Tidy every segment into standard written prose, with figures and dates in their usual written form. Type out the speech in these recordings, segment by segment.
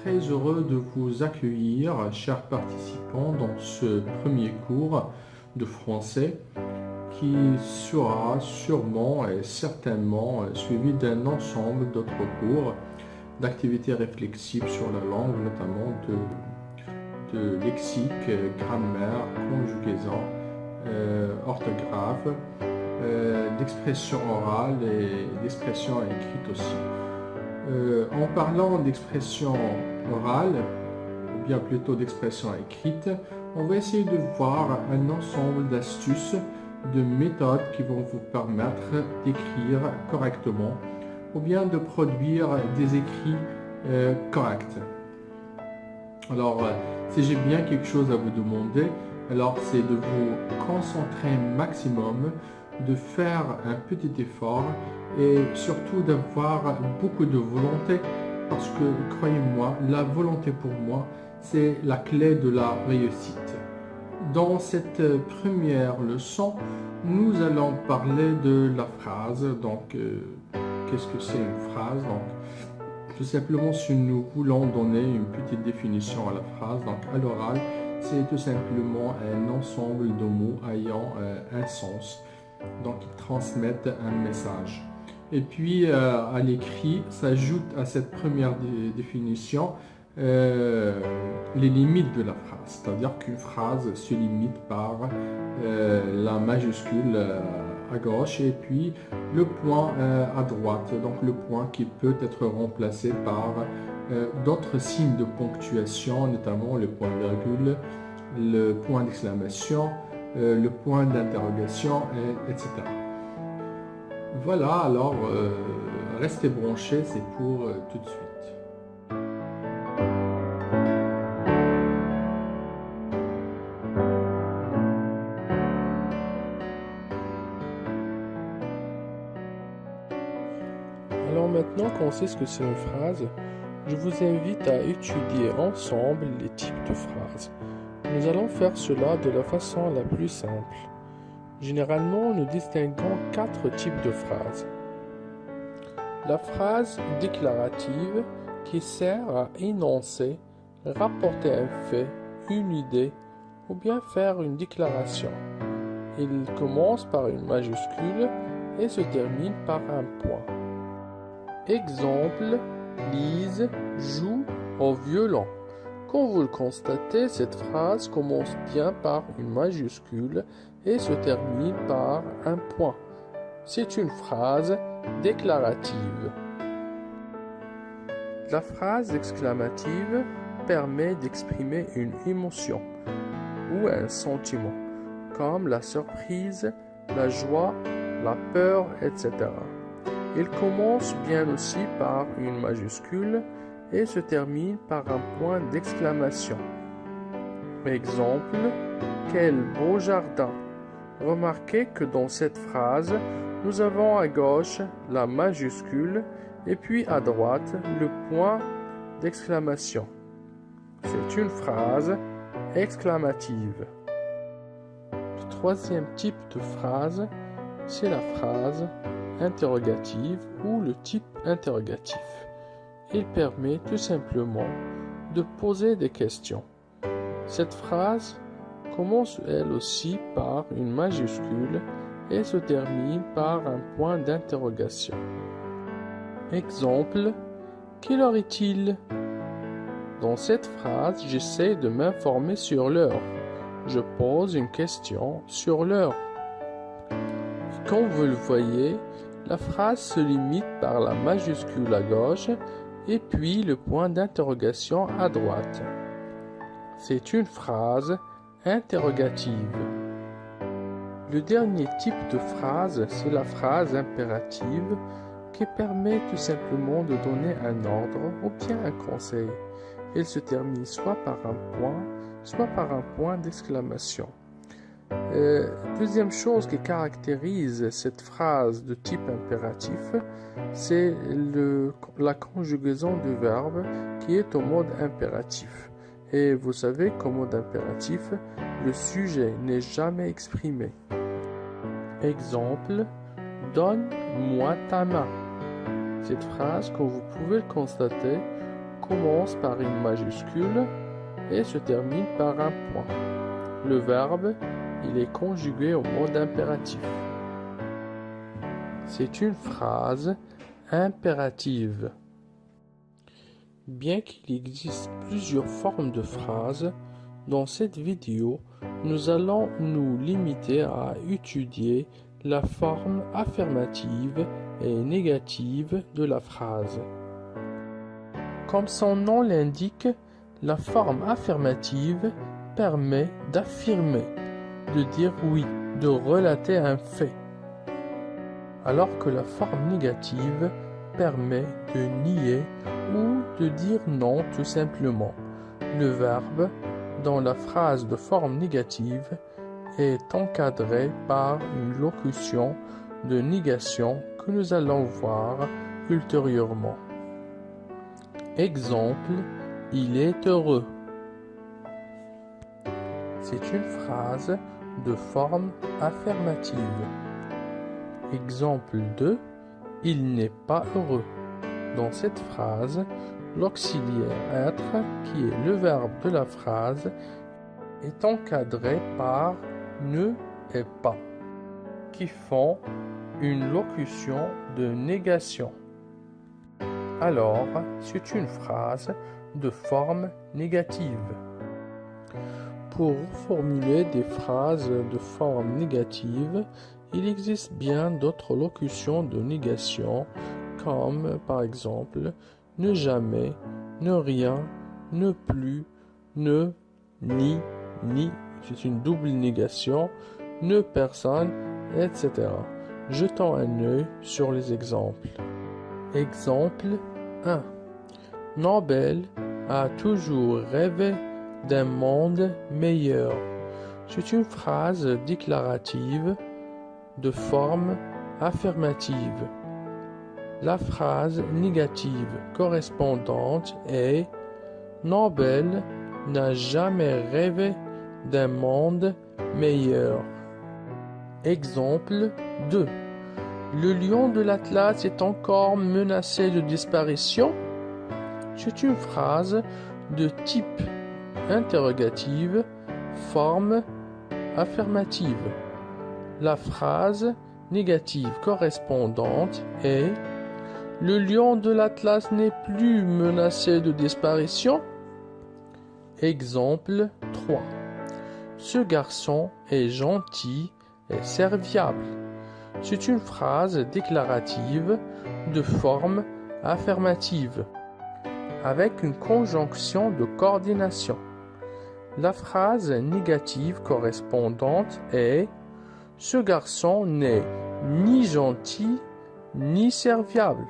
très heureux de vous accueillir, chers participants, dans ce premier cours de français qui sera sûrement et certainement suivi d'un ensemble d'autres cours d'activités réflexives sur la langue, notamment de lexique, grammaire, conjugaison, orthographe, d'expression orale et d'expression écrite aussi. En parlant d'expression orale, ou bien plutôt d'expression écrite, on va essayer de voir un ensemble d'astuces, de méthodes qui vont vous permettre d'écrire correctement ou bien de produire des écrits corrects. Alors, si j'ai bien quelque chose à vous demander, alors c'est de vous concentrer maximum, de faire un petit effort et surtout d'avoir beaucoup de volonté parce que, croyez-moi, la volonté pour moi, c'est la clé de la réussite. Dans cette première leçon, nous allons parler de la phrase. Donc, qu'est-ce que c'est une phrase? Donc, tout simplement, si nous voulons donner une petite définition à la phrase, donc à l'oral, c'est tout simplement un ensemble de mots ayant un sens. Donc, ils transmettent un message. Et puis, à l'écrit, s'ajoute à cette première définition les limites de la phrase. C'est-à-dire qu'une phrase se limite par la majuscule à gauche et puis le point à droite. Donc, le point qui peut être remplacé par d'autres signes de ponctuation, notamment le point virgule, le point d'exclamation, le point d'interrogation, etc. Voilà, alors restez branchés, c'est pour tout de suite. Alors maintenant qu'on sait ce que c'est une phrase, je vous invite à étudier ensemble les types de phrases. Nous allons faire cela de la façon la plus simple. Généralement, nous distinguons 4 types de phrases. La phrase déclarative qui sert à énoncer, rapporter un fait, une idée ou bien faire une déclaration. Il commence par une majuscule et se termine par un point. Exemple, Lise joue au violon. Comme vous le constatez, cette phrase commence bien par une majuscule et se termine par un point. C'est une phrase déclarative. La phrase exclamative permet d'exprimer une émotion ou un sentiment, comme la surprise, la joie, la peur, etc. Il commence bien aussi par une majuscule et se termine par un point d'exclamation. Exemple, quel beau jardin! Remarquez que dans cette phrase, nous avons à gauche la majuscule et puis à droite le point d'exclamation. C'est une phrase exclamative. Le troisième type de phrase, c'est la phrase interrogative ou le type interrogatif. Il permet tout simplement de poser des questions. Cette phrase commence elle aussi par une majuscule et se termine par un point d'interrogation. Exemple, quelle heure est-il? Dans cette phrase, j'essaie de m'informer sur l'heure. Je pose une question sur l'heure. Comme vous le voyez, la phrase se limite par la majuscule à gauche et puis le point d'interrogation à droite. C'est une phrase interrogative. Le dernier type de phrase, c'est la phrase impérative qui permet tout simplement de donner un ordre ou bien un conseil. Elle se termine soit par un point, soit par un point d'exclamation. Deuxième chose qui caractérise cette phrase de type impératif, c'est la conjugaison du verbe qui est au mode impératif. Et vous savez qu'au mode impératif, le sujet n'est jamais exprimé. Exemple, donne-moi ta main. Cette phrase, comme vous pouvez le constater, commence par une majuscule et se termine par un point. Le verbe, il est conjugué au mode impératif. C'est une phrase impérative. Bien qu'il existe plusieurs formes de phrases, dans cette vidéo, nous allons nous limiter à étudier la forme affirmative et négative de la phrase. Comme son nom l'indique, la forme affirmative permet d'affirmer, de dire oui, de relater un fait, alors que la forme négative permet de nier ou de dire non tout simplement. Le verbe dans la phrase de forme négative est encadré par une locution de négation que nous allons voir ultérieurement. Exemple, il est heureux. C'est une phrase de forme affirmative. Exemple 2, il n'est pas heureux. Dans cette phrase, l'auxiliaire être, qui est le verbe de la phrase, est encadré par ne et pas, qui font une locution de négation. Alors, c'est une phrase de forme négative. Pour formuler des phrases de forme négative, il existe bien d'autres locutions de négation, comme par exemple ne jamais, ne rien, ne plus, ne, ni, c'est une double négation, ne personne, etc. Jetons un œil sur les exemples. Exemple 1. Nobel a toujours rêvé d'un monde meilleur. C'est une phrase déclarative de forme affirmative. La phrase négative correspondante est Nobel n'a jamais rêvé d'un monde meilleur. Exemple 2. Le lion de l'Atlas est encore menacé de disparition. C'est une phrase de type interrogative, forme affirmative. La phrase négative correspondante est le lion de l'Atlas n'est plus menacé de disparition. Exemple 3. Ce garçon est gentil et serviable. C'est une phrase déclarative de forme affirmative avec une conjonction de coordination. La phrase négative correspondante est ce garçon n'est ni gentil ni serviable.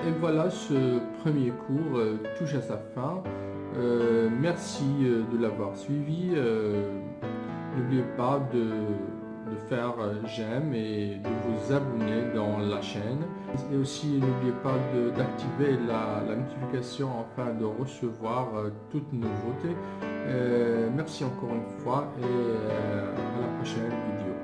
Et voilà, ce premier cours touche à sa fin. Merci de l'avoir suivi. N'oubliez pas de faire j'aime et de vous abonner dans la chaîne. Et aussi, n'oubliez pas d'activer la notification afin de recevoir toutes nouveautés. Merci encore une fois et à la prochaine vidéo.